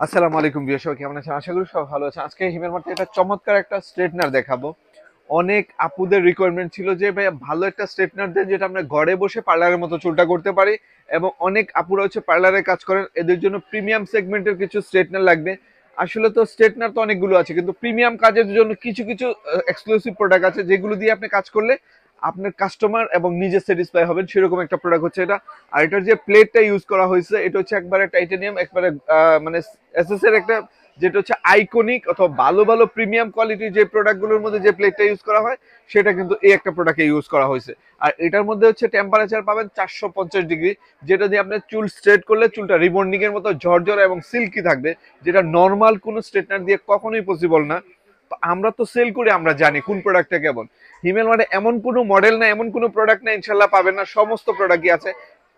আসসালামু আলাইকুম বিয়ার, সবাই কেমন আছেন? আশা করি সব ভালো আছেন। আজকে হিমের মাঠে একটা চমৎকার একটা স্ট্রেটনার দেখাবো। অনেক আপুদের রিকোয়ারমেন্ট ছিল যে ভাইয়া ভালো একটা স্ট্রেটনার দেন যেটা আমরা ঘরে বসে পার্লারের মতো চুলটা করতে পারি, এবং অনেক আপুরা হচ্ছে পার্লারে কাজ করেন, এদের জন্য প্রিমিয়াম সেগমেন্টের কিছু স্ট্রেটনার লাগবে। আসলে তো স্ট্রেটনার তো অনেকগুলো আছে, কিন্তু প্রিমিয়াম কাজের জন্য কিছু কিছু এক্সক্লুসিভ প্রোডাক্ট আছে যেগুলো দিয়ে আপনি কাজ করলে আপনার কাস্টমার এবং নিজে স্যাটিসফাই হবেন, সেরকম একটা প্রোডাক্ট হচ্ছে এটা। আর এটার যে প্লেটটা ইউজ করা হয়েছে এটা হচ্ছে একবারে টাইটানিয়াম, একবারে মানে এসএস এর একটা, যেটা হচ্ছে আইকনিক অথবা ভালো ভালো প্রিমিয়াম কোয়ালিটির যে প্রোডাক্টগুলোর মধ্যে যে প্লেটটা ইউজ করা হয় সেটা কিন্তু এই একটা প্রোডাক্টে ইউজ করা হয়েছে। আর এটার মধ্যে হচ্ছে টেম্পারেচার পাবেন 450 ডিগ্রি, যেটা দিয়ে আপনার চুল স্ট্রেট করলে চুলটা রিবন্ডিং এর মতো ঝরঝরে এবং সিল্কি থাকবে, যেটা নর্মাল কোনো স্ট্রেটনার দিয়ে কখনোই পসিবল না। তো আমরা তো সেল করি, আমরা জানি কোন প্রোডাক্টটা কেমন। হিমেল মানে এমন কোনো মডেল না, এমন কোনো প্রোডাক্ট না ইনশাল্লাহ পাবেন না, সমস্ত প্রোডাক্টই আছে।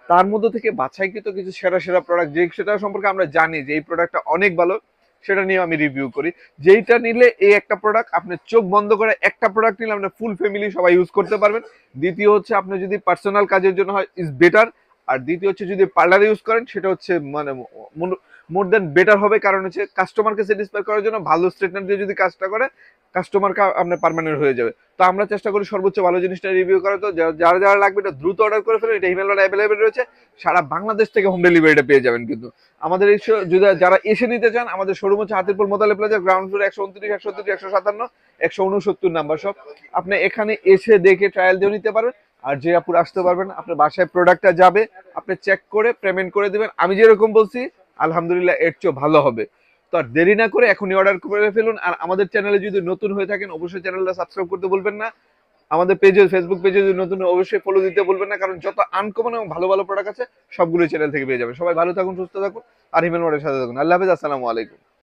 তার মধ্যে থেকে বাছাইকৃত কিছু সেরা সেরা প্রোডাক্ট, যে সেটা সম্পর্কে আমরা জানি যে এই প্রোডাক্টটা অনেক ভালো, সেটা নিয়ে আমি রিভিউ করি। যেইটা নিলে এই একটা প্রোডাক্ট আপনি চোখ বন্ধ করে একটা প্রোডাক্ট নিলে আপনার ফুল ফ্যামিলি সবাই ইউজ করতে পারবেন। দ্বিতীয় হচ্ছে আপনি যদি পার্সোনাল কাজের জন্য হয় ইজ বেটার। আর দ্বিতীয় হচ্ছে যদি পার্লারে ইউজ করেন সেটা হচ্ছে মানে মোর দেন বেটার হবে, কারণ হচ্ছে কাস্টমারকে স্যাটিসফাই করার জন্য ভালো স্ট্রেটনার দিয়ে যদি কাজটা করে কাস্টমার আপনার পার্মানেন্ট হয়ে যাবে। তো আমরা চেষ্টা করি সর্বোচ্চ ভালো জিনিসটা রিভিউ করা। তো যারা যারা লাগবে এটা দ্রুত অর্ডার করে ফেলেন, এটা হিমেল অ্যাভেলেবেল রয়েছে, সারা বাংলাদেশ থেকে হোম ডেলিভারিটা পেয়ে যাবেন। কিন্তু আমাদের এই যদি যারা এসে নিতে চান, আমাদের শোরুম হচ্ছে Hatirpool মোতালে plaza, ground floor 129, 130, 157, 169 number সব। আপনি এখানে এসে দেখে ট্রায়াল দিয়ে নিতে পারবেন। আর যে আপুর আসতে পারবেন, আপনার বাসায় প্রোডাক্টটা যাবে, আপনি চেক করে পেমেন্ট করে দিবেন। আমি যেরকম বলছি আলহামদুলিল্লাহ এর চেয়েও ভালো হবে। তো আর দেরি না করে এখনই অর্ডার করে ফেলুন। আর আমাদের চ্যানেলে যদি নতুন হয়ে থাকেন অবশ্যই চ্যানেলটা সাবস্ক্রাইব করতে বলবেন না। আমাদের পেজে, ফেসবুক পেজে যদি নতুন অবশ্যই ফলো দিতে বলবেন না, কারণ যত আনকমন এবং ভালো ভালো প্রোডাক্ট আছে সবগুলো চ্যানেল থেকে পেয়ে যাবেন। সবাই ভালো থাকুন, সুস্থ থাকুন, আর হিমেল মোড়ের সাথে থাকুন। আল্লাহ হাফেজ, আসসালামু আলাইকুম।